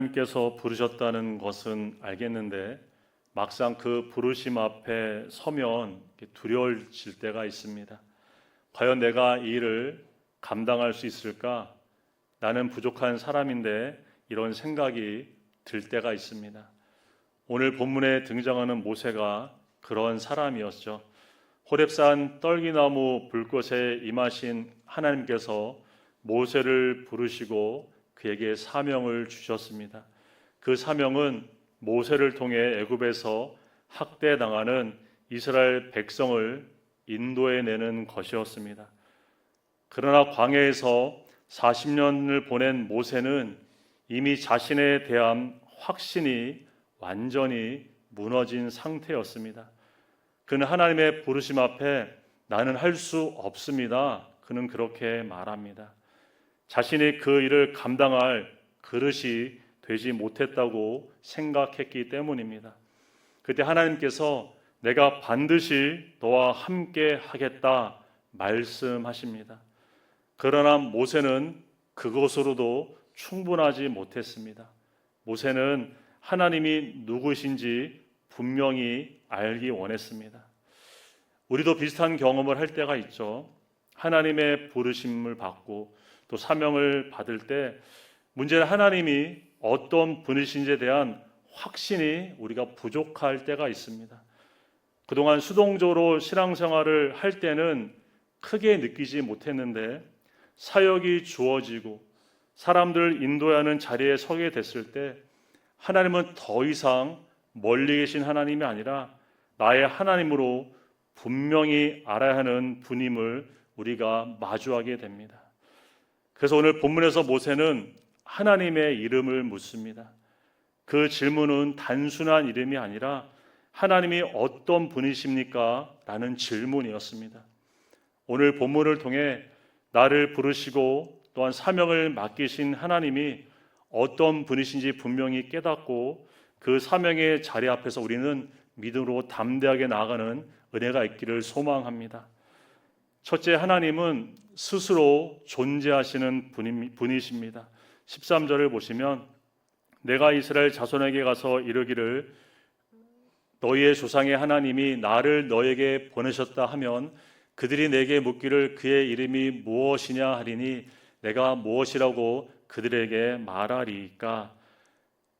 하나님께서 부르셨다는 것은 알겠는데 막상 그 부르심 앞에 서면 두려워질 때가 있습니다. 과연 내가 이 일을 감당할 수 있을까? 나는 부족한 사람인데 이런 생각이 들 때가 있습니다. 오늘 본문에 등장하는 모세가 그런 사람이었죠. 호렙산 떨기나무 불꽃에 임하신 하나님께서 모세를 부르시고 그에게 사명을 주셨습니다. 그 사명은 모세를 통해 애굽에서 학대당하는 이스라엘 백성을 인도해내는 것이었습니다. 그러나 광야에서 40년을 보낸 모세는 이미 자신에 대한 확신이 완전히 무너진 상태였습니다. 그는 하나님의 부르심 앞에 나는 할 수 없습니다. 그는 그렇게 말합니다. 자신이 그 일을 감당할 그릇이 되지 못했다고 생각했기 때문입니다. 그때 하나님께서 내가 반드시 너와 함께 하겠다 말씀하십니다. 그러나 모세는 그것으로도 충분하지 못했습니다. 모세는 하나님이 누구신지 분명히 알기 원했습니다. 우리도 비슷한 경험을 할 때가 있죠. 하나님의 부르심을 받고 또 사명을 받을 때 문제는 하나님이 어떤 분이신지에 대한 확신이 우리가 부족할 때가 있습니다. 그동안 수동적으로 신앙생활을 할 때는 크게 느끼지 못했는데 사역이 주어지고 사람들 인도해야 하는 자리에 서게 됐을 때 하나님은 더 이상 멀리 계신 하나님이 아니라 나의 하나님으로 분명히 알아야 하는 분임을 우리가 마주하게 됩니다. 그래서 오늘 본문에서 모세는 하나님의 이름을 묻습니다. 그 질문은 단순한 이름이 아니라 하나님이 어떤 분이십니까? 라는 질문이었습니다. 오늘 본문을 통해 나를 부르시고 또한 사명을 맡기신 하나님이 어떤 분이신지 분명히 깨닫고 그 사명의 자리 앞에서 우리는 믿음으로 담대하게 나아가는 은혜가 있기를 소망합니다. 첫째, 하나님은 스스로 존재하시는 분이십니다. 13절을 보시면 내가 이스라엘 자손에게 가서 이르기를 너희의 조상의 하나님이 나를 너에게 보내셨다 하면 그들이 내게 묻기를 그의 이름이 무엇이냐 하리니 내가 무엇이라고 그들에게 말하리까.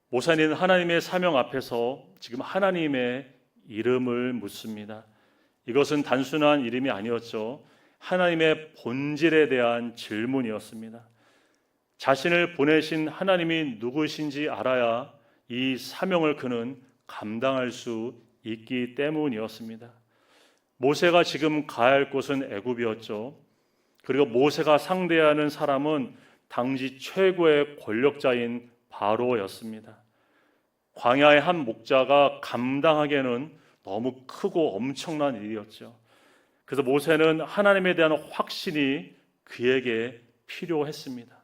모세는 하나님의 사명 앞에서 지금 하나님의 이름을 묻습니다. 이것은 단순한 이름이 아니었죠. 하나님의 본질에 대한 질문이었습니다. 자신을 보내신 하나님이 누구신지 알아야 이 사명을 그는 감당할 수 있기 때문이었습니다. 모세가 지금 가야 할 곳은 애굽이었죠. 그리고 모세가 상대하는 사람은 당시 최고의 권력자인 바로였습니다. 광야의 한 목자가 감당하기에는 너무 크고 엄청난 일이었죠. 그래서 모세는 하나님에 대한 확신이 그에게 필요했습니다.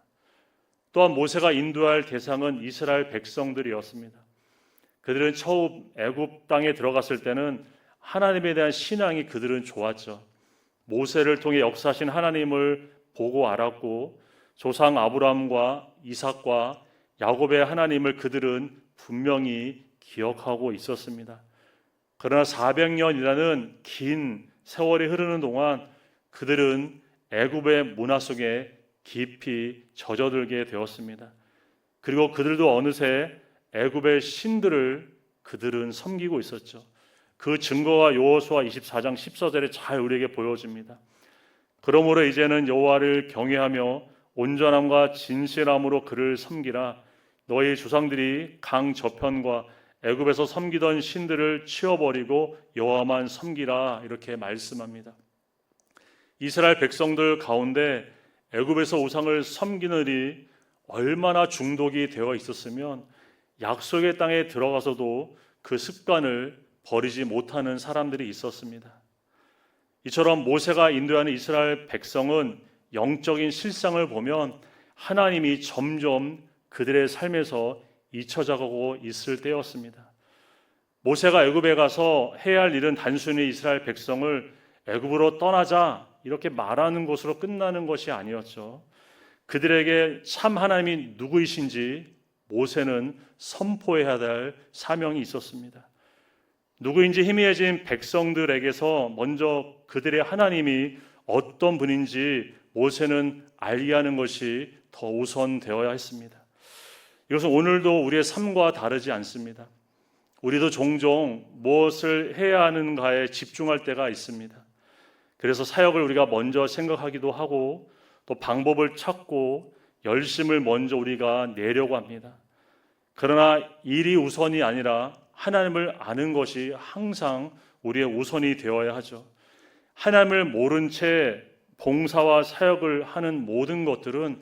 또한 모세가 인도할 대상은 이스라엘 백성들이었습니다. 그들은 처음 애굽 땅에 들어갔을 때는 하나님에 대한 신앙이 그들은 좋았죠. 모세를 통해 역사하신 하나님을 보고 알았고 조상 아브라함과 이삭과 야곱의 하나님을 그들은 분명히 기억하고 있었습니다. 그러나 400년이라는 긴 세월이 흐르는 동안 그들은 애굽의 문화 속에 깊이 젖어들게 되었습니다. 그리고 그들도 어느새 애굽의 신들을 그들은 섬기고 있었죠. 그 증거가 여호수아 24장 14절에 잘 우리에게 보여집니다. 그러므로 이제는 여호와를 경외하며 온전함과 진실함으로 그를 섬기라. 너희 조상들이 강 저편과 애굽에서 섬기던 신들을 치워버리고 여호와만 섬기라 이렇게 말씀합니다. 이스라엘 백성들 가운데 애굽에서 우상을 섬기는 일이 얼마나 중독이 되어 있었으면 약속의 땅에 들어가서도 그 습관을 버리지 못하는 사람들이 있었습니다. 이처럼 모세가 인도하는 이스라엘 백성은 영적인 실상을 보면 하나님이 점점 그들의 삶에서 잊혀져가고 있을 때였습니다. 모세가 애굽에 가서 해야 할 일은 단순히 이스라엘 백성을 애굽으로 떠나자 이렇게 말하는 것으로 끝나는 것이 아니었죠. 그들에게 참 하나님이 누구이신지 모세는 선포해야 될 사명이 있었습니다. 누구인지 희미해진 백성들에게서 먼저 그들의 하나님이 어떤 분인지 모세는 알게 하는 것이 더 우선되어야 했습니다. 이것은 오늘도 우리의 삶과 다르지 않습니다. 우리도 종종 무엇을 해야 하는가에 집중할 때가 있습니다. 그래서 사역을 우리가 먼저 생각하기도 하고 또 방법을 찾고 열심을 먼저 우리가 내려고 합니다. 그러나 일이 우선이 아니라 하나님을 아는 것이 항상 우리의 우선이 되어야 하죠. 하나님을 모른 채 봉사와 사역을 하는 모든 것들은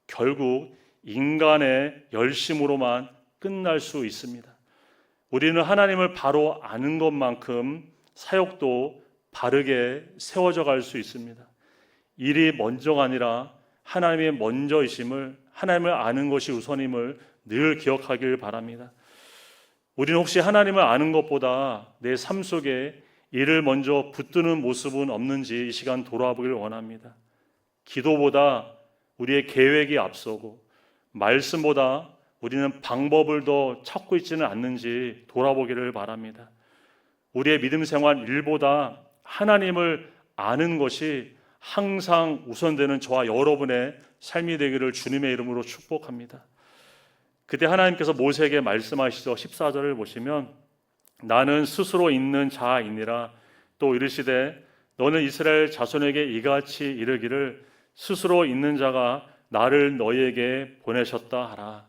결국 인간의 열심으로만 끝날 수 있습니다. 우리는 하나님을 바로 아는 것만큼 사역도 바르게 세워져 갈 수 있습니다. 일이 먼저가 아니라 하나님의 먼저이심을, 하나님을 아는 것이 우선임을 늘 기억하길 바랍니다. 우리는 혹시 하나님을 아는 것보다 내 삶 속에 일을 먼저 붙드는 모습은 없는지 이 시간 돌아보길 원합니다. 기도보다 우리의 계획이 앞서고 말씀보다 우리는 방법을 더 찾고 있지는 않는지 돌아보기를 바랍니다. 우리의 믿음 생활 일보다 하나님을 아는 것이 항상 우선되는 저와 여러분의 삶이 되기를 주님의 이름으로 축복합니다. 그때 하나님께서 모세에게 말씀하시죠. 14절을 보시면 나는 스스로 있는 자이니라. 또 이르시되 너는 이스라엘 자손에게 이같이 이르기를 스스로 있는 자가 나를 너희에게 보내셨다 하라.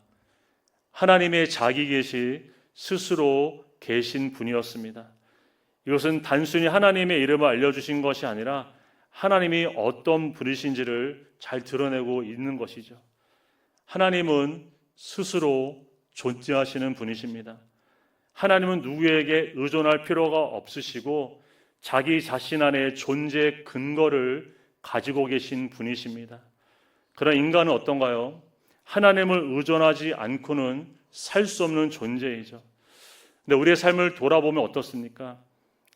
하나님의 자기 계시 스스로 계신 분이었습니다. 이것은 단순히 하나님의 이름을 알려주신 것이 아니라 하나님이 어떤 분이신지를 잘 드러내고 있는 것이죠. 하나님은 스스로 존재하시는 분이십니다. 하나님은 누구에게 의존할 필요가 없으시고 자기 자신 안에 존재의 근거를 가지고 계신 분이십니다. 그러나 인간은 어떤가요? 하나님을 의존하지 않고는 살 수 없는 존재이죠. 근데 우리의 삶을 돌아보면 어떻습니까?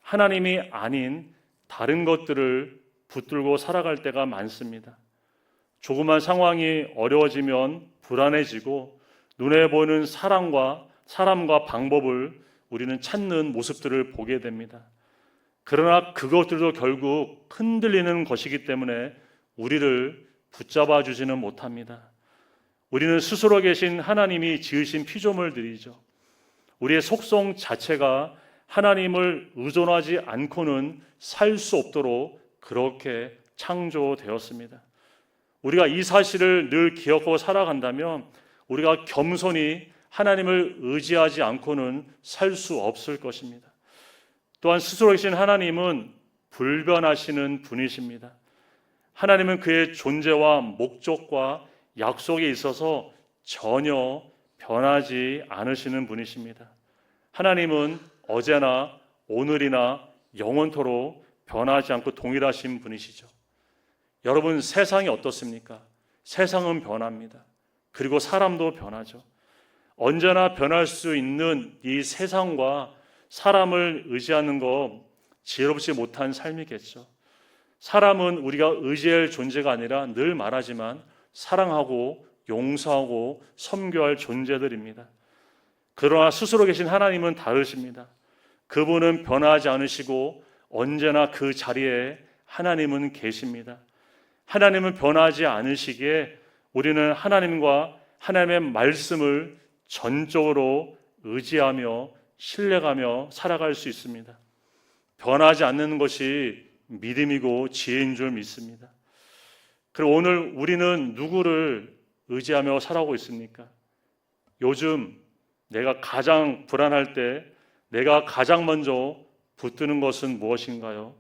하나님이 아닌 다른 것들을 붙들고 살아갈 때가 많습니다. 조그만 상황이 어려워지면 불안해지고 눈에 보이는 사람과 방법을 우리는 찾는 모습들을 보게 됩니다. 그러나 그것들도 결국 흔들리는 것이기 때문에 우리를 붙잡아 주지는 못합니다. 우리는 스스로 계신 하나님이 지으신 피조물들이죠. 우리의 속성 자체가 하나님을 의존하지 않고는 살 수 없도록 그렇게 창조되었습니다. 우리가 이 사실을 늘 기억하고 살아간다면 우리가 겸손히 하나님을 의지하지 않고는 살 수 없을 것입니다. 또한 스스로 계신 하나님은 불변하시는 분이십니다. 하나님은 그의 존재와 목적과 약속에 있어서 전혀 변하지 않으시는 분이십니다. 하나님은 어제나 오늘이나 영원토록 변하지 않고 동일하신 분이시죠. 여러분, 세상이 어떻습니까? 세상은 변합니다. 그리고 사람도 변하죠. 언제나 변할 수 있는 이 세상과 사람을 의지하는 거 지혜롭지 못한 삶이겠죠. 사람은 우리가 의지할 존재가 아니라 늘 말하지만 사랑하고 용서하고 섬겨할 존재들입니다. 그러나 스스로 계신 하나님은 다르십니다. 그분은 변하지 않으시고 언제나 그 자리에 하나님은 계십니다. 하나님은 변하지 않으시기에 우리는 하나님과 하나님의 말씀을 전적으로 의지하며 신뢰하며 살아갈 수 있습니다. 변하지 않는 것이 믿음이고 지혜인 줄 믿습니다. 그리고 오늘 우리는 누구를 의지하며 살아가고 있습니까? 요즘 내가 가장 불안할 때 내가 가장 먼저 붙드는 것은 무엇인가요?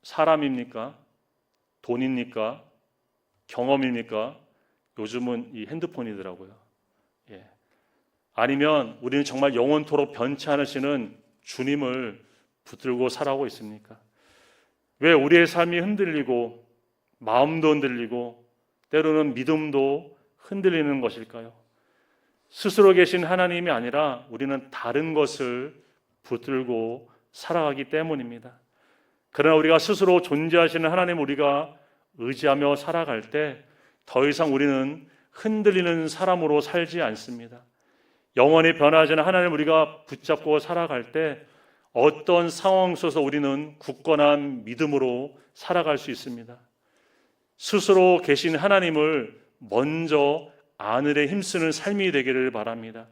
사람입니까? 돈입니까? 경험입니까? 요즘은 이 핸드폰이더라고요. 아니면 우리는 정말 영원토록 변치 않으시는 주님을 붙들고 살아가고 있습니까? 왜 우리의 삶이 흔들리고 마음도 흔들리고 때로는 믿음도 흔들리는 것일까요? 스스로 계신 하나님이 아니라 우리는 다른 것을 붙들고 살아가기 때문입니다. 그러나 우리가 스스로 존재하시는 하나님 우리가 의지하며 살아갈 때 더 이상 우리는 흔들리는 사람으로 살지 않습니다. 영원히 변하지 않는 하나님을 우리가 붙잡고 살아갈 때 어떤 상황 속에서 우리는 굳건한 믿음으로 살아갈 수 있습니다. 스스로 계신 하나님을 먼저 아는 데 힘쓰는 삶이 되기를 바랍니다.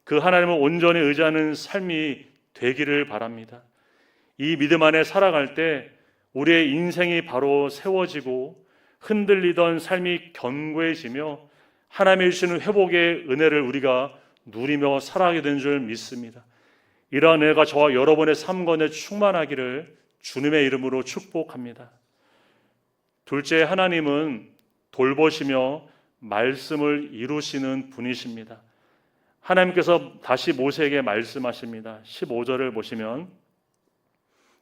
그 하나님을 온전히 의지하는 삶이 되기를 바랍니다. 이 믿음 안에 살아갈 때 우리의 인생이 바로 세워지고 흔들리던 삶이 견고해지며 하나님이 주시는 회복의 은혜를 우리가 누리며 살아가게 된 줄 믿습니다. 이러한 은혜가 저와 여러분의 삶 가운데 충만하기를 주님의 이름으로 축복합니다. 둘째, 하나님은 돌보시며 말씀을 이루시는 분이십니다. 하나님께서 다시 모세에게 말씀하십니다. 15절을 보시면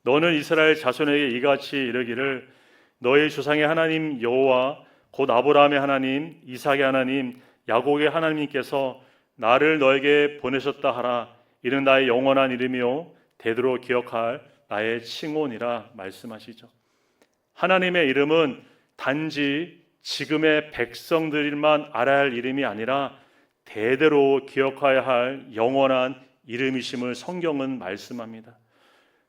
너는 이스라엘 자손에게 이같이 이르기를 너희 조상의 하나님 여호와 곧 아브라함의 하나님, 이삭의 하나님, 야곱의 하나님께서 나를 너에게 보내셨다 하라. 이는 나의 영원한 이름이요 대대로 기억할 나의 칭호니라 말씀하시죠. 하나님의 이름은 단지 지금의 백성들만 알아야 할 이름이 아니라 대대로 기억해야 할 영원한 이름이심을 성경은 말씀합니다.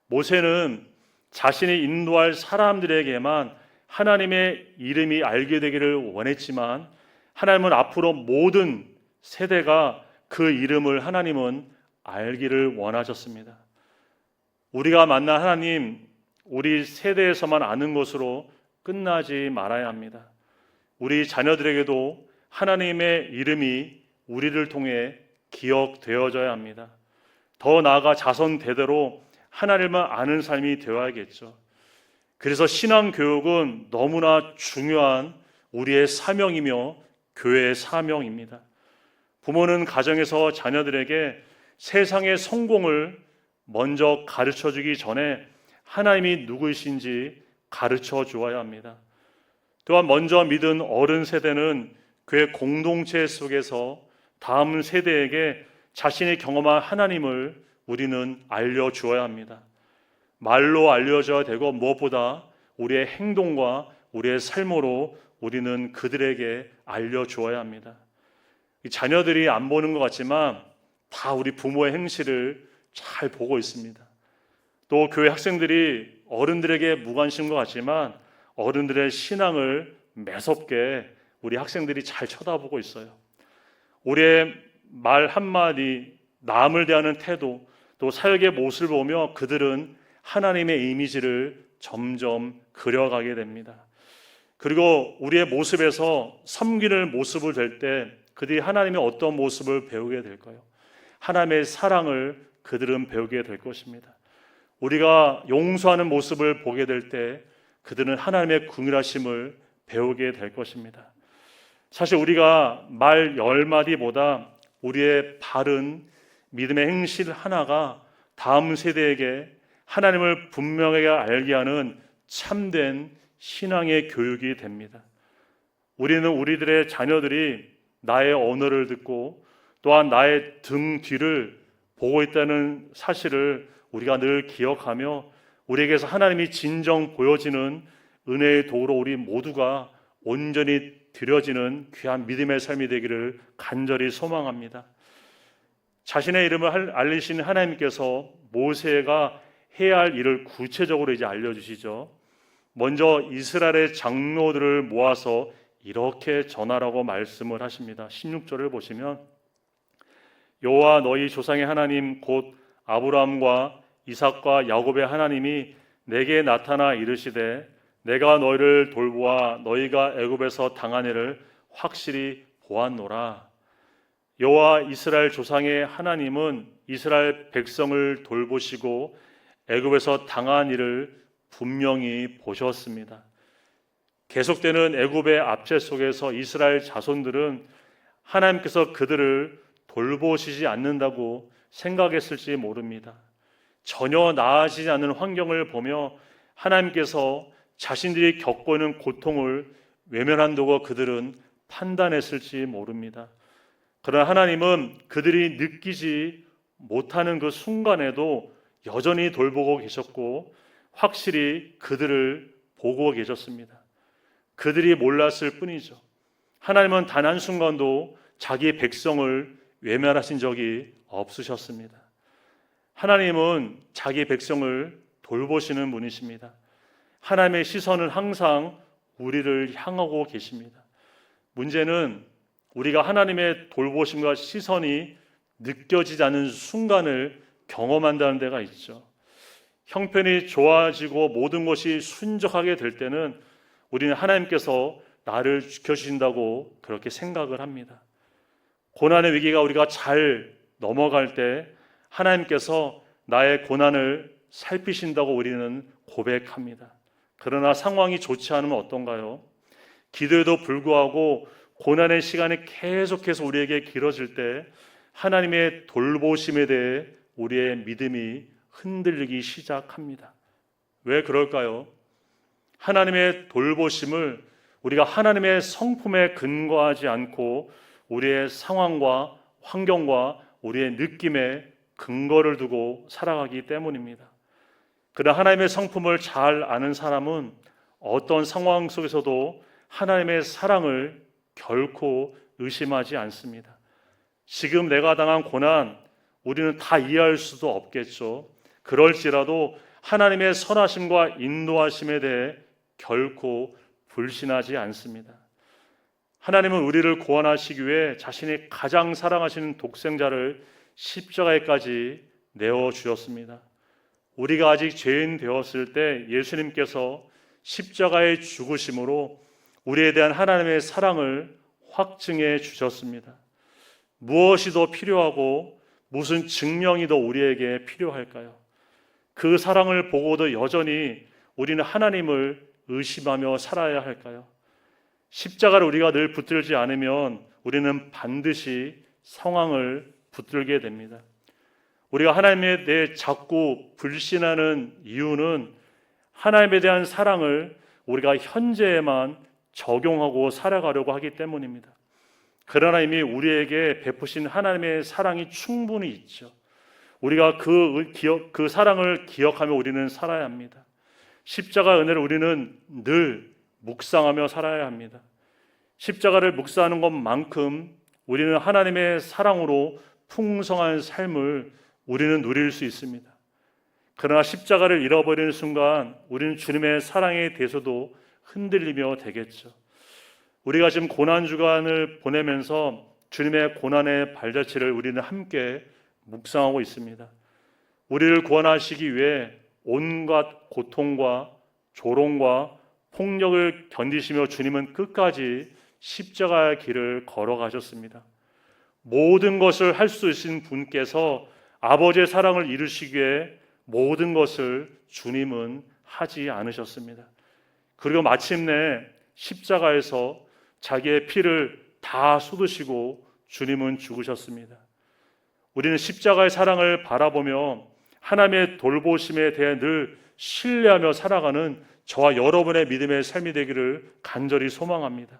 모세는 자신이 인도할 사람들에게만 하나님의 이름이 알게 되기를 원했지만 하나님은 앞으로 모든 세대가 그 이름을 하나님은 알기를 원하셨습니다. 우리가 만난 하나님, 우리 세대에서만 아는 것으로 끝나지 말아야 합니다. 우리 자녀들에게도 하나님의 이름이 우리를 통해 기억되어져야 합니다. 더 나아가 자손 대대로 하나님을 아는 삶이 되어야겠죠. 그래서 신앙교육은 너무나 중요한 우리의 사명이며 교회의 사명입니다. 부모는 가정에서 자녀들에게 세상의 성공을 먼저 가르쳐주기 전에 하나님이 누구이신지 가르쳐 주어야 합니다. 또한 먼저 믿은 어른 세대는 교회 공동체 속에서 다음 세대에게 자신이 경험한 하나님을 우리는 알려주어야 합니다. 말로 알려줘야 되고 무엇보다 우리의 행동과 우리의 삶으로 우리는 그들에게 알려주어야 합니다. 자녀들이 안 보는 것 같지만 다 우리 부모의 행실을 잘 보고 있습니다. 또 교회 학생들이 어른들에게 무관심인 것 같지만 어른들의 신앙을 매섭게 우리 학생들이 잘 쳐다보고 있어요. 우리의 말 한마디, 남을 대하는 태도, 또 사역의 모습을 보며 그들은 하나님의 이미지를 점점 그려가게 됩니다. 그리고 우리의 모습에서 섬기는 모습을 될 때 그들이 하나님의 어떤 모습을 배우게 될까요? 하나님의 사랑을 그들은 배우게 될 것입니다. 우리가 용서하는 모습을 보게 될 때 그들은 하나님의 긍휼하심을 배우게 될 것입니다. 사실 우리가 말 10마디보다 우리의 바른 믿음의 행실 하나가 다음 세대에게 하나님을 분명하게 알게 하는 참된 신앙의 교육이 됩니다. 우리는 우리들의 자녀들이 나의 언어를 듣고 또한 나의 등 뒤를 보고 있다는 사실을 우리가 늘 기억하며 우리에게서 하나님이 진정 보여지는 은혜의 도로 우리 모두가 온전히 드려지는 귀한 믿음의 삶이 되기를 간절히 소망합니다. 자신의 이름을 알리시는 하나님께서 모세가 해야 할 일을 구체적으로 이제 알려주시죠. 먼저 이스라엘의 장로들을 모아서 이렇게 전하라고 말씀을 하십니다. 16절을 보시면 여호와 너희 조상의 하나님 곧 아브라함과 이삭과 야곱의 하나님이 내게 나타나 이르시되 내가 너희를 돌보아 너희가 애굽에서 당한 일을 확실히 보았노라. 여호와 이스라엘 조상의 하나님은 이스라엘 백성을 돌보시고 애굽에서 당한 일을 분명히 보셨습니다. 계속되는 애굽의 압제 속에서 이스라엘 자손들은 하나님께서 그들을 돌보시지 않는다고 생각했을지 모릅니다. 전혀 나아지지 않는 환경을 보며 하나님께서 자신들이 겪고 있는 고통을 외면한다고 그들은 판단했을지 모릅니다. 그러나 하나님은 그들이 느끼지 못하는 그 순간에도 여전히 돌보고 계셨고 확실히 그들을 보고 계셨습니다. 그들이 몰랐을 뿐이죠. 하나님은 단 한순간도 자기 백성을 외면하신 적이 없으셨습니다. 하나님은 자기 백성을 돌보시는 분이십니다. 하나님의 시선은 항상 우리를 향하고 계십니다. 문제는 우리가 하나님의 돌보심과 시선이 느껴지지 않는 순간을 경험한다는 데가 있죠. 형편이 좋아지고 모든 것이 순적하게 될 때는 우리는 하나님께서 나를 지켜주신다고 그렇게 생각을 합니다. 고난의 위기가 우리가 잘 넘어갈 때 하나님께서 나의 고난을 살피신다고 우리는 고백합니다. 그러나 상황이 좋지 않으면 어떤가요? 기도에도 불구하고 고난의 시간이 계속해서 우리에게 길어질 때 하나님의 돌보심에 대해 우리의 믿음이 흔들리기 시작합니다. 왜 그럴까요? 하나님의 돌보심을 우리가 하나님의 성품에 근거하지 않고 우리의 상황과 환경과 우리의 느낌에 근거를 두고 살아가기 때문입니다. 그러나 하나님의 성품을 잘 아는 사람은 어떤 상황 속에서도 하나님의 사랑을 결코 의심하지 않습니다. 지금 내가 당한 고난 우리는 다 이해할 수도 없겠죠. 그럴지라도 하나님의 선하심과 인도하심에 대해 결코 불신하지 않습니다. 하나님은 우리를 구원하시기 위해 자신이 가장 사랑하시는 독생자를 십자가에까지 내어주셨습니다. 우리가 아직 죄인 되었을 때 예수님께서 십자가의 죽으심으로 우리에 대한 하나님의 사랑을 확증해 주셨습니다. 무엇이 더 필요하고 무슨 증명이 더 우리에게 필요할까요? 그 사랑을 보고도 여전히 우리는 하나님을 의심하며 살아야 할까요? 십자가를 우리가 늘 붙들지 않으면 우리는 반드시 상황을 붙들게 됩니다. 우리가 하나님에 대해 자꾸 불신하는 이유는 하나님에 대한 사랑을 우리가 현재에만 적용하고 살아가려고 하기 때문입니다. 그러나 이미 우리에게 베푸신 하나님의 사랑이 충분히 있죠. 우리가 그 사랑을 기억하며 우리는 살아야 합니다. 십자가 은혜를 우리는 늘 묵상하며 살아야 합니다. 십자가를 묵상하는 것만큼 우리는 하나님의 사랑으로 풍성한 삶을 우리는 누릴 수 있습니다. 그러나 십자가를 잃어버리는 순간 우리는 주님의 사랑에 대해서도 흔들리며 되겠죠. 우리가 지금 고난주간을 보내면서 주님의 고난의 발자취를 우리는 함께 묵상하고 있습니다. 우리를 구원하시기 위해 온갖 고통과 조롱과 폭력을 견디시며 주님은 끝까지 십자가의 길을 걸어가셨습니다. 모든 것을 할 수 있으신 분께서 아버지의 사랑을 이루시기 위해 모든 것을 주님은 하지 않으셨습니다. 그리고 마침내 십자가에서 자기의 피를 다 쏟으시고 주님은 죽으셨습니다. 우리는 십자가의 사랑을 바라보며 하나님의 돌보심에 대해 늘 신뢰하며 살아가는 저와 여러분의 믿음의 삶이 되기를 간절히 소망합니다.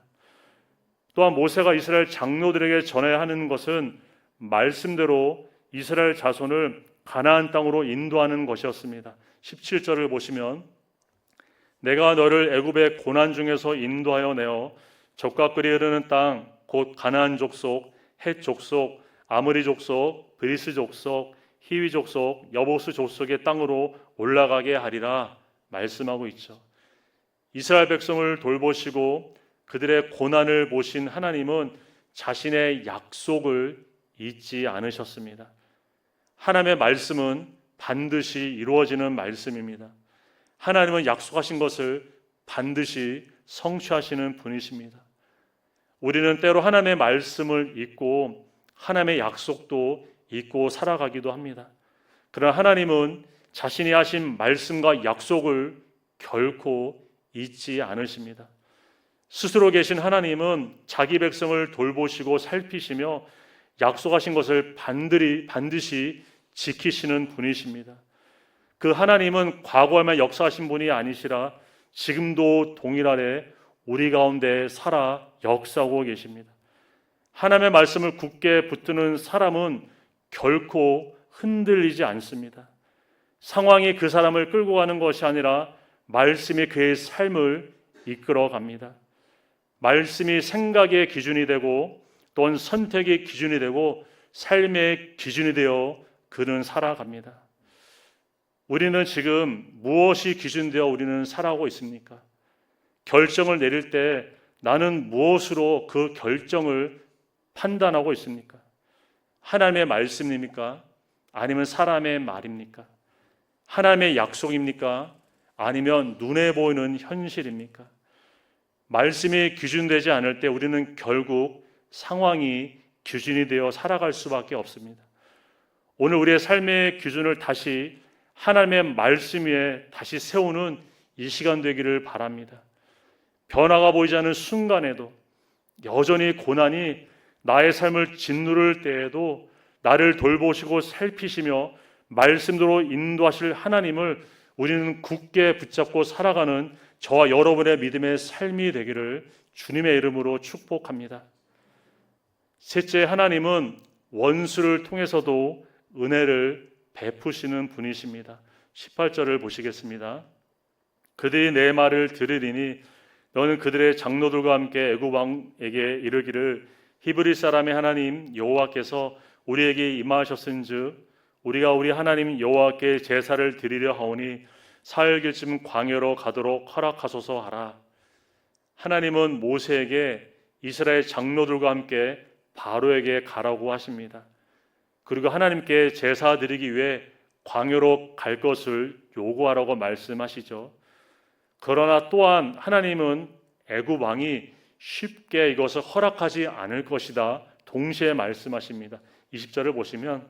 또한 모세가 이스라엘 장로들에게 전해야 하는 것은 말씀대로 이스라엘 자손을 가나안 땅으로 인도하는 것이었습니다. 17절을 보시면 내가 너를 애굽의 고난 중에서 인도하여 내어 적과 꿀이 흐르는 땅 곧 가나안 족속, 헷 족속, 아므리 족속, 브리스 족속, 히위 족속, 여보스 족속의 땅으로 올라가게 하리라 말씀하고 있죠. 이스라엘 백성을 돌보시고 그들의 고난을 보신 하나님은 자신의 약속을 잊지 않으셨습니다. 하나님의 말씀은 반드시 이루어지는 말씀입니다. 하나님은 약속하신 것을 반드시 성취하시는 분이십니다. 우리는 때로 하나님의 말씀을 잊고 하나님의 약속도 잊고 살아가기도 합니다. 그러나 하나님은 자신이 하신 말씀과 약속을 결코 잊지 않으십니다. 스스로 계신 하나님은 자기 백성을 돌보시고 살피시며 약속하신 것을 반드시 지키시는 분이십니다. 그 하나님은 과거에만 역사하신 분이 아니시라 지금도 동일하게 우리 가운데 살아 역사하고 계십니다. 하나님의 말씀을 굳게 붙드는 사람은 결코 흔들리지 않습니다. 상황이 그 사람을 끌고 가는 것이 아니라 말씀이 그의 삶을 이끌어 갑니다. 말씀이 생각의 기준이 되고 또한 선택의 기준이 되고 삶의 기준이 되어 그는 살아갑니다. 우리는 지금 무엇이 기준되어 우리는 살아가고 있습니까? 결정을 내릴 때 나는 무엇으로 그 결정을 판단하고 있습니까? 하나님의 말씀입니까? 아니면 사람의 말입니까? 하나님의 약속입니까? 아니면 눈에 보이는 현실입니까? 말씀이 기준되지 않을 때 우리는 결국 상황이 기준이 되어 살아갈 수밖에 없습니다. 오늘 우리의 삶의 기준을 다시 하나님의 말씀 위에 다시 세우는 이 시간 되기를 바랍니다. 변화가 보이지 않는 순간에도 여전히 고난이 나의 삶을 짓누를 때에도 나를 돌보시고 살피시며 말씀대로 인도하실 하나님을 우리는 굳게 붙잡고 살아가는 저와 여러분의 믿음의 삶이 되기를 주님의 이름으로 축복합니다. 셋째, 하나님은 원수를 통해서도 은혜를 베푸시는 분이십니다. 18절을 보시겠습니다. 그들이 내 말을 들으리니 너는 그들의 장로들과 함께 애굽 왕에게 이르기를 히브리 사람의 하나님 여호와께서 우리에게 임하셨은즉 우리가 우리 하나님 여호와께 제사를 드리려 하오니 사흘길쯤 광야로 가도록 허락하소서 하라. 하나님은 모세에게 이스라엘 장로들과 함께 바로에게 가라고 하십니다. 그리고 하나님께 제사 드리기 위해 광야로 갈 것을 요구하라고 말씀하시죠. 그러나 또한 하나님은 애굽 왕이 쉽게 이것을 허락하지 않을 것이다 동시에 말씀하십니다. 20절을 보시면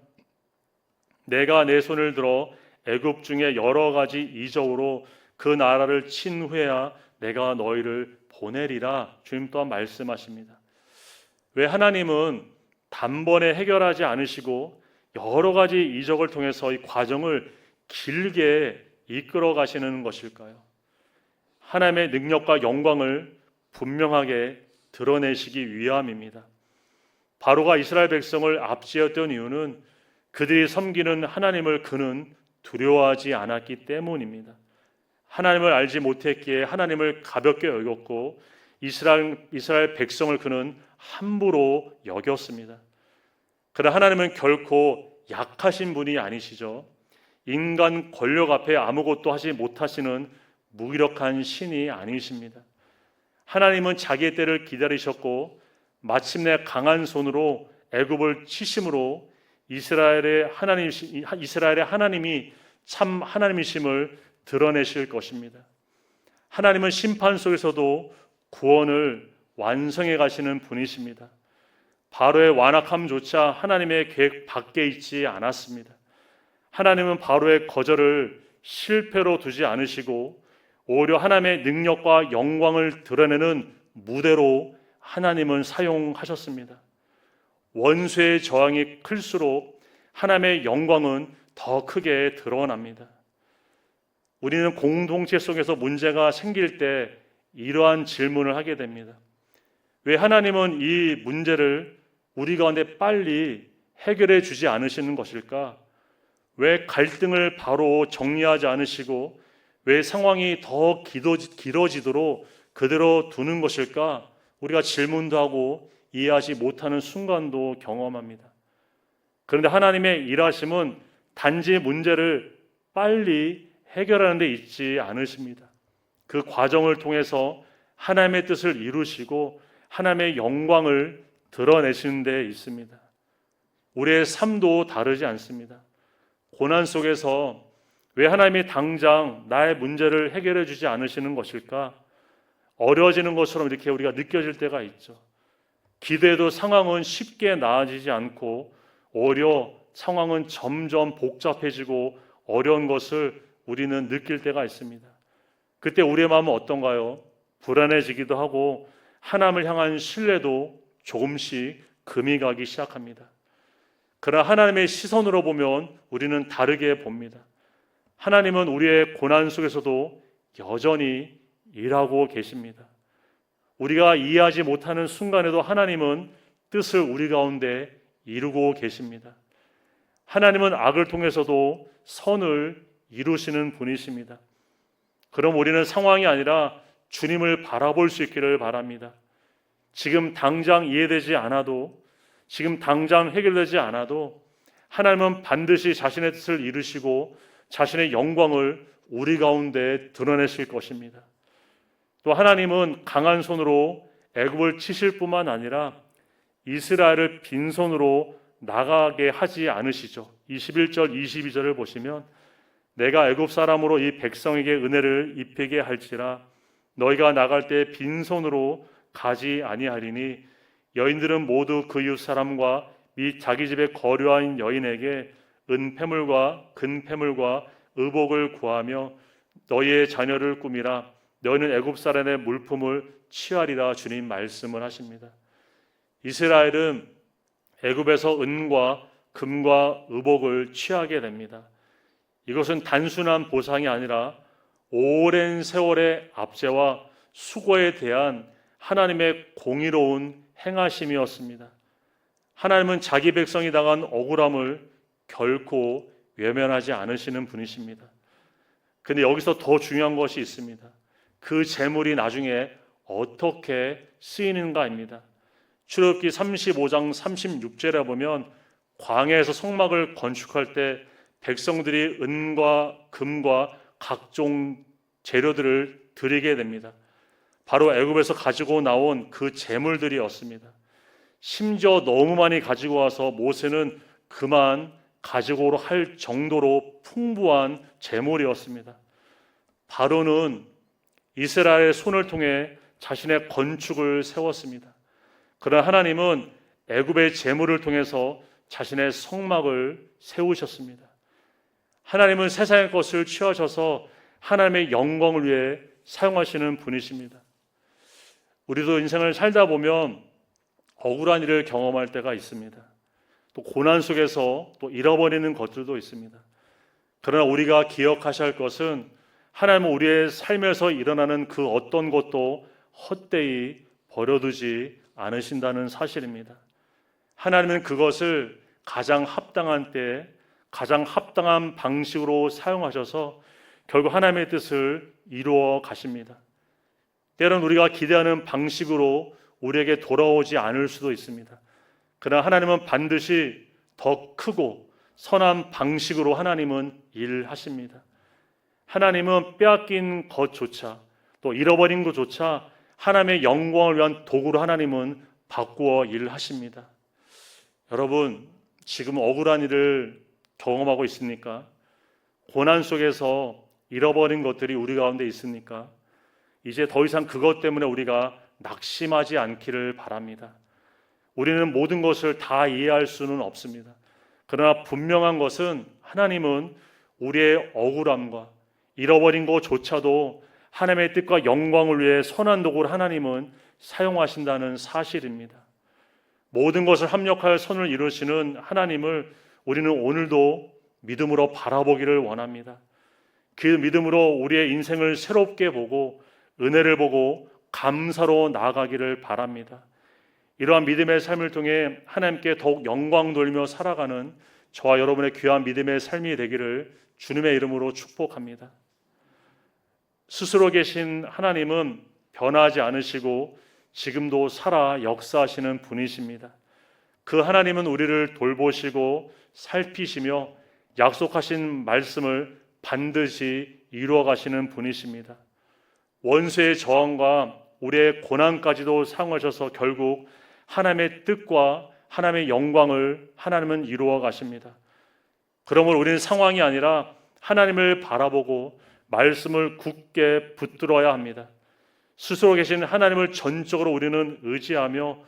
내가 내 손을 들어 애굽 중에 여러 가지 이적으로 그 나라를 친 후에야 내가 너희를 보내리라 주님 또한 말씀하십니다. 왜 하나님은 단번에 해결하지 않으시고 여러 가지 이적을 통해서 이 과정을 길게 이끌어 가시는 것일까요? 하나님의 능력과 영광을 분명하게 드러내시기 위함입니다. 바로가 이스라엘 백성을 압제했던 이유는 그들이 섬기는 하나님을 그는 두려워하지 않았기 때문입니다. 하나님을 알지 못했기에 하나님을 가볍게 여겼고 이스라엘 백성을 그는 함부로 여겼습니다. 그러나 하나님은 결코 약하신 분이 아니시죠. 인간 권력 앞에 아무것도 하지 못하시는 무기력한 신이 아니십니다. 하나님은 자기의 때를 기다리셨고 마침내 강한 손으로 애굽을 치심으로 이스라엘의 하나님이 참 하나님이심을 드러내실 것입니다. 하나님은 심판 속에서도 구원을 완성해 가시는 분이십니다. 바로의 완악함조차 하나님의 계획 밖에 있지 않았습니다. 하나님은 바로의 거절을 실패로 두지 않으시고 오히려 하나님의 능력과 영광을 드러내는 무대로 하나님은 사용하셨습니다. 원수의 저항이 클수록 하나님의 영광은 더 크게 드러납니다. 우리는 공동체 속에서 문제가 생길 때 이러한 질문을 하게 됩니다. 왜 하나님은 이 문제를 우리 가운데 빨리 해결해 주지 않으시는 것일까? 왜 갈등을 바로 정리하지 않으시고 왜 상황이 더 길어지도록 그대로 두는 것일까? 우리가 질문도 하고 이해하지 못하는 순간도 경험합니다. 그런데 하나님의 일하심은 단지 문제를 빨리 해결하는 데 있지 않으십니다. 그 과정을 통해서 하나님의 뜻을 이루시고 하나님의 영광을 드러내시는 데 있습니다. 우리의 삶도 다르지 않습니다. 고난 속에서 왜 하나님이 당장 나의 문제를 해결해 주지 않으시는 것일까? 어려워지는 것처럼 이렇게 우리가 느껴질 때가 있죠. 기도해도 상황은 쉽게 나아지지 않고 오히려 상황은 점점 복잡해지고 어려운 것을 우리는 느낄 때가 있습니다. 그때 우리의 마음은 어떤가요? 불안해지기도 하고 하나님을 향한 신뢰도 조금씩 금이 가기 시작합니다. 그러나 하나님의 시선으로 보면 우리는 다르게 봅니다. 하나님은 우리의 고난 속에서도 여전히 일하고 계십니다. 우리가 이해하지 못하는 순간에도 하나님은 뜻을 우리 가운데 이루고 계십니다. 하나님은 악을 통해서도 선을 이루시는 분이십니다. 그럼 우리는 상황이 아니라 주님을 바라볼 수 있기를 바랍니다. 지금 당장 이해되지 않아도 지금 당장 해결되지 않아도 하나님은 반드시 자신의 뜻을 이루시고 자신의 영광을 우리 가운데 드러내실 것입니다. 또 하나님은 강한 손으로 애굽을 치실 뿐만 아니라 이스라엘을 빈손으로 나가게 하지 않으시죠. 21절 22절을 보시면 내가 애굽 사람으로 이 백성에게 은혜를 입히게 할지라 너희가 나갈 때 빈손으로 가지 아니하리니 여인들은 모두 그 이웃 사람과 및 자기 집에 거류한 여인에게 은폐물과 금폐물과 의복을 구하며 너희의 자녀를 꾸미라 너희는 애굽 사람의 물품을 취하리라 주님 말씀을 하십니다. 이스라엘은 애굽에서 은과 금과 의복을 취하게 됩니다. 이것은 단순한 보상이 아니라 오랜 세월의 압제와 수고에 대한 하나님의 공의로운 행하심이었습니다. 하나님은 자기 백성이 당한 억울함을 결코 외면하지 않으시는 분이십니다. 그런데 여기서 더 중요한 것이 있습니다. 그 재물이 나중에 어떻게 쓰이는가입니다. 출애굽기 35장 36절에 보면 광야에서 성막을 건축할 때 백성들이 은과 금과 각종 재료들을 드리게 됩니다. 바로 애굽에서 가지고 나온 그 재물들이었습니다. 심지어 너무 많이 가지고 와서 모세는 그만 가지고 할 정도로 풍부한 재물이었습니다. 바로는 이스라엘의 손을 통해 자신의 건축을 세웠습니다. 그러나 하나님은 애굽의 재물을 통해서 자신의 성막을 세우셨습니다. 하나님은 세상의 것을 취하셔서 하나님의 영광을 위해 사용하시는 분이십니다. 우리도 인생을 살다 보면 억울한 일을 경험할 때가 있습니다. 또 고난 속에서 또 잃어버리는 것들도 있습니다. 그러나 우리가 기억하셔야 할 것은 하나님은 우리의 삶에서 일어나는 그 어떤 것도 헛되이 버려두지 않으신다는 사실입니다. 하나님은 그것을 가장 합당한 때에 가장 합당한 방식으로 사용하셔서 결국 하나님의 뜻을 이루어 가십니다. 때로는 우리가 기대하는 방식으로 우리에게 돌아오지 않을 수도 있습니다. 그러나 하나님은 반드시 더 크고 선한 방식으로 하나님은 일하십니다. 하나님은 빼앗긴 것조차 또 잃어버린 것조차 하나님의 영광을 위한 도구로 하나님은 바꾸어 일하십니다. 여러분, 지금 억울한 일을 경험하고 있습니까? 고난 속에서 잃어버린 것들이 우리 가운데 있습니까? 이제 더 이상 그것 때문에 우리가 낙심하지 않기를 바랍니다. 우리는 모든 것을 다 이해할 수는 없습니다. 그러나 분명한 것은 하나님은 우리의 억울함과 잃어버린 것조차도 하나님의 뜻과 영광을 위해 선한 도구를 하나님은 사용하신다는 사실입니다. 모든 것을 합력하여 선을 이루시는 하나님을 우리는 오늘도 믿음으로 바라보기를 원합니다. 그 믿음으로 우리의 인생을 새롭게 보고 은혜를 보고 감사로 나아가기를 바랍니다. 이러한 믿음의 삶을 통해 하나님께 더욱 영광 돌며 살아가는 저와 여러분의 귀한 믿음의 삶이 되기를 주님의 이름으로 축복합니다. 스스로 계신 하나님은 변하지 않으시고 지금도 살아 역사하시는 분이십니다. 그 하나님은 우리를 돌보시고 살피시며 약속하신 말씀을 반드시 이루어 가시는 분이십니다. 원수의 저항과 우리의 고난까지도 사용하셔서 결국 하나님의 뜻과 하나님의 영광을 하나님은 이루어 가십니다. 그러므로 우리는 상황이 아니라 하나님을 바라보고 말씀을 굳게 붙들어야 합니다. 스스로 계신 하나님을 전적으로 우리는 의지하며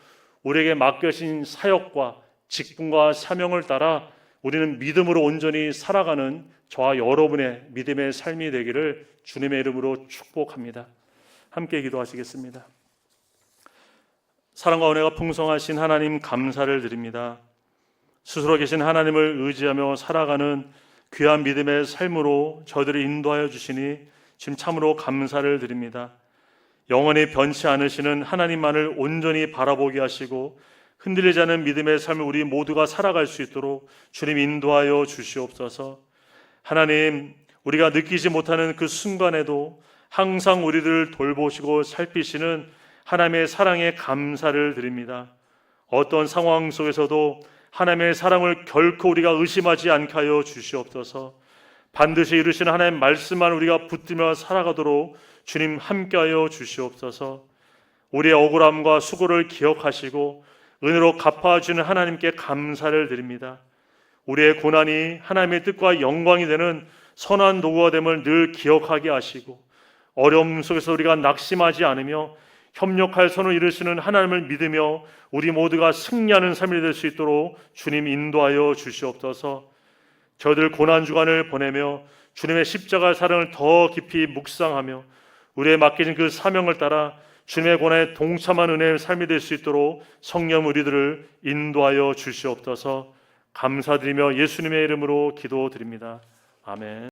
우리에게 맡겨진 사역과 직분과 사명을 따라 우리는 믿음으로 온전히 살아가는 저와 여러분의 믿음의 삶이 되기를 주님의 이름으로 축복합니다. 함께 기도하시겠습니다. 사랑과 은혜가 풍성하신 하나님 감사를 드립니다. 스스로 계신 하나님을 의지하며 살아가는 귀한 믿음의 삶으로 저희들을 인도하여 주시니 지금 참으로 감사를 드립니다. 영원히 변치 않으시는 하나님만을 온전히 바라보게 하시고 흔들리지 않은 믿음의 삶을 우리 모두가 살아갈 수 있도록 주님 인도하여 주시옵소서. 하나님, 우리가 느끼지 못하는 그 순간에도 항상 우리들을 돌보시고 살피시는 하나님의 사랑에 감사를 드립니다. 어떤 상황 속에서도 하나님의 사랑을 결코 우리가 의심하지 않게 하여 주시옵소서. 반드시 이루시는 하나님의 말씀만 우리가 붙들며 살아가도록 주님 함께하여 주시옵소서. 우리의 억울함과 수고를 기억하시고 은혜로 갚아주는 하나님께 감사를 드립니다. 우리의 고난이 하나님의 뜻과 영광이 되는 선한 도구가 됨을 늘 기억하게 하시고 어려움 속에서 우리가 낙심하지 않으며 협력할 선을 이루시는 하나님을 믿으며 우리 모두가 승리하는 삶이 될 수 있도록 주님 인도하여 주시옵소서. 저희들 고난주간을 보내며 주님의 십자가 사랑을 더 깊이 묵상하며 우리의 맡겨진 그 사명을 따라 주님의 고난에 동참한 은혜의 삶이 될 수 있도록 성령 우리들을 인도하여 주시옵소서. 감사드리며 예수님의 이름으로 기도드립니다. 아멘.